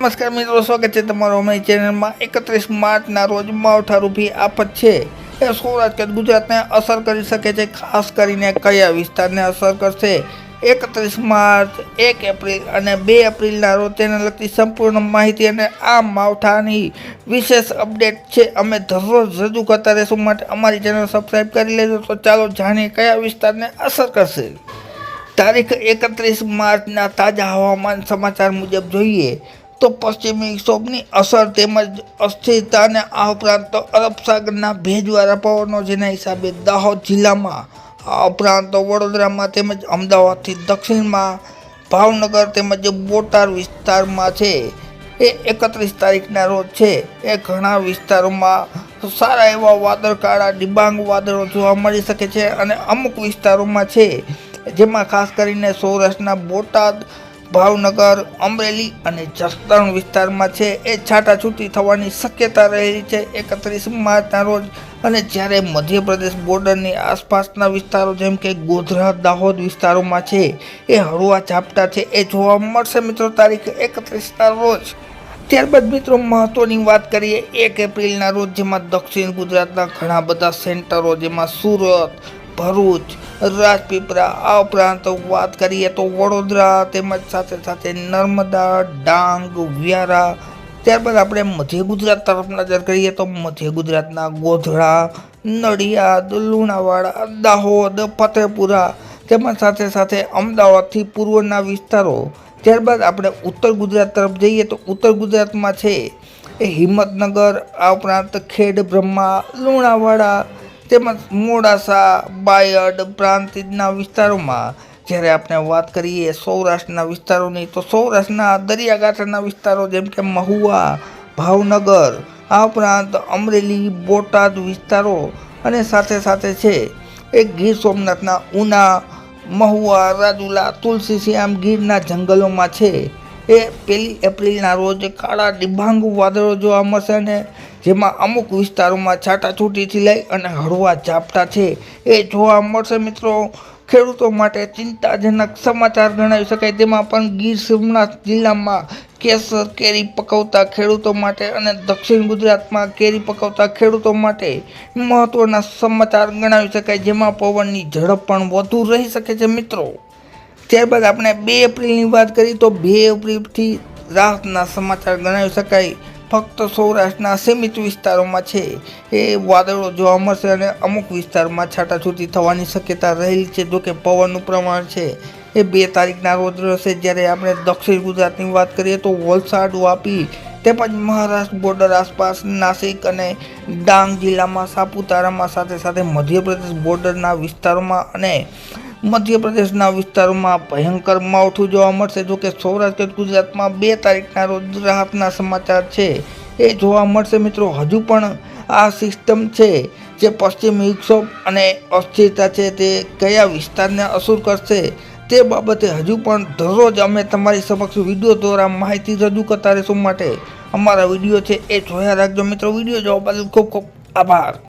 નમસ્કાર મિત્રો, સ્વાગત છે તમારો અમારી ચેનલમાં। 31 માર્ચના રોજ માવઠારૂપી આફત છે એ સૌરાષ્ટ્ર ગુજરાતને અસર કરી શકે છે। ખાસ કરીને કયા વિસ્તારને અસર કરશે? 31 માર્ચ, 1 એપ્રિલ અને 2 એપ્રિલના રોજ તેને લગતી સંપૂર્ણ માહિતી અને આ માવઠાની વિશેષ અપડેટ છે અમે દરરોજ રજૂ કરતા રહેશું। માટે અમારી ચેનલ સબસ્ક્રાઈબ કરી લેજો। તો ચાલો જાણીએ કયા વિસ્તારને અસર કરશે। તારીખ 31 માર્ચના તાજા હવામાન સમાચાર મુજબ જોઈએ તો પશ્ચિમી વિક્ષોભની અસર તેમજ અસ્થિરતા અને આ ઉપરાંત અરબ સાગરના ભેજવાળા પવનો જેના હિસાબે દાહોદ જિલ્લામાં, આ ઉપરાંત વડોદરામાં તેમજ અમદાવાદથી દક્ષિણમાં, ભાવનગર તેમજ બોટાદ વિસ્તારમાં છે એ 31 તારીખના રોજ છે એ ઘણા વિસ્તારોમાં સારા એવા વાદળકાળા ડિબાંગ વાદળો જોવા મળી શકે છે અને અમુક વિસ્તારોમાં છે જેમાં ખાસ કરીને સૌરાષ્ટ્રના બોટાદ, ભાવનગર, અમરેલી અને જસદણ વિસ્તારમાં છે એ છાટાછૂટી થવાની શક્યતા રહેલી છે 31 માર્ચના રોજ। અને જ્યારે મધ્યપ્રદેશ બોર્ડરની આસપાસના વિસ્તારો જેમ કે ગોધરા, દાહોદ વિસ્તારોમાં છે એ હળવા ઝાપટા છે એ જોવા મળશે મિત્રો તારીખ 31ના રોજ। ત્યારબાદ મિત્રો મહત્વની વાત કરીએ 1 એપ્રિલના રોજ, જેમાં દક્ષિણ ગુજરાતના ઘણા બધા સેન્ટરો જેમાં સુરત, ભરૂચ, રાજપીપળા, આ ઉપરાંત વાત કરીએ તો વડોદરા તેમજ સાથે સાથે નર્મદા, ડાંગ, વ્યારા। ત્યારબાદ આપણે મધ્ય ગુજરાત તરફ નજર કરીએ તો મધ્ય ગુજરાતના ગોધરા, નડિયાદ, લુણાવાડા, દાહોદ, ફતેપુરા તેમજ સાથે સાથે અમદાવાદથી પૂર્વના વિસ્તારો। ત્યારબાદ આપણે ઉત્તર ગુજરાત તરફ જઈએ તો ઉત્તર ગુજરાતમાં છે એ હિંમતનગર, આ ઉપરાંત ખેડ બ્રહ્મા, લુણાવાડા તેમજ મોડાસા, બાયડ પ્રાંતિજના વિસ્તારોમાં। જ્યારે આપણે વાત કરીએ સૌરાષ્ટ્રના વિસ્તારોની તો સૌરાષ્ટ્રના દરિયાકાંઠાના વિસ્તારો જેમ કે મહુવા, ભાવનગર, આ ઉપરાંત અમરેલી, બોટાદ વિસ્તારો અને સાથે સાથે છે એ ગીર સોમનાથના ઉના, મહુવા, રાજુલા, તુલસીશ્યામ ગીરના જંગલોમાં છે એ 1 એપ્રિલના રોજ કાળા ડિબાંગ વાદળો જોવા મળશે અને જેમાં અમુક વિસ્તારોમાં છાટાછૂટીથી લઈ અને હળવા ઝાપટા છે એ જોવા મળશે મિત્રો। ખેડૂતો માટે ચિંતાજનક સમાચાર ગણાવી શકાય। તેમાં પણ ગીર સોમનાથ જિલ્લામાં કેસર કેરી પકવતા ખેડૂતો માટે અને દક્ષિણ ગુજરાતમાં કેરી પકવતા ખેડૂતો માટે મહત્વના સમાચાર ગણાવી શકાય, જેમાં પવનની ઝડપ પણ વધુ રહી શકે છે મિત્રો। ત્યારબાદ આપણે 2 એપ્રિલની વાત કરી તો 2 એપ્રિલથી રાહતના સમાચાર ગણાવી શકાય। ફક્ત સૌરાષ્ટ્રના સીમિત વિસ્તારોમાં છે એ વાદળો જોવા મળશે અને અમુક વિસ્તારમાં છાટાછૂટી થવાની શક્યતા રહેલી છે। જોકે પવનનું પ્રમાણ છે એ 2 તારીખના રોજ રહેશે। જ્યારે આપણે દક્ષિણ ગુજરાતની વાત કરીએ તો વલસાડ, વાપી તેમજ મહારાષ્ટ્ર બોર્ડર આસપાસ, નાસિક અને ડાંગ જિલ્લામાં, સાપુતારામાં સાથે સાથે મધ્યપ્રદેશ બોર્ડરના વિસ્તારોમાં અને મધ્યપ્રદેશના વિસ્તારોમાં ભયંકર માવઠું જોવા મળશે। જોકે સૌરાષ્ટ્ર ગુજરાતમાં 2 તારીખના રોજ રાહતના સમાચાર છે એ જોવા મળશે મિત્રો। હજુ પણ આ સિસ્ટમ છે જે પશ્ચિમી વિક્ષોભ અને અસ્થિરતા છે તે કયા વિસ્તારને અસર કરશે તે બાબતે હજુ પણ દરરોજ અમે તમારી સમક્ષ વિડીયો દ્વારા માહિતી રજૂ કરતા રહેશું। માટે અમારા વિડીયો છે એ જોયા રાખજો મિત્રો। વિડીયો જોવા બદલ ખૂબ ખૂબ આભાર।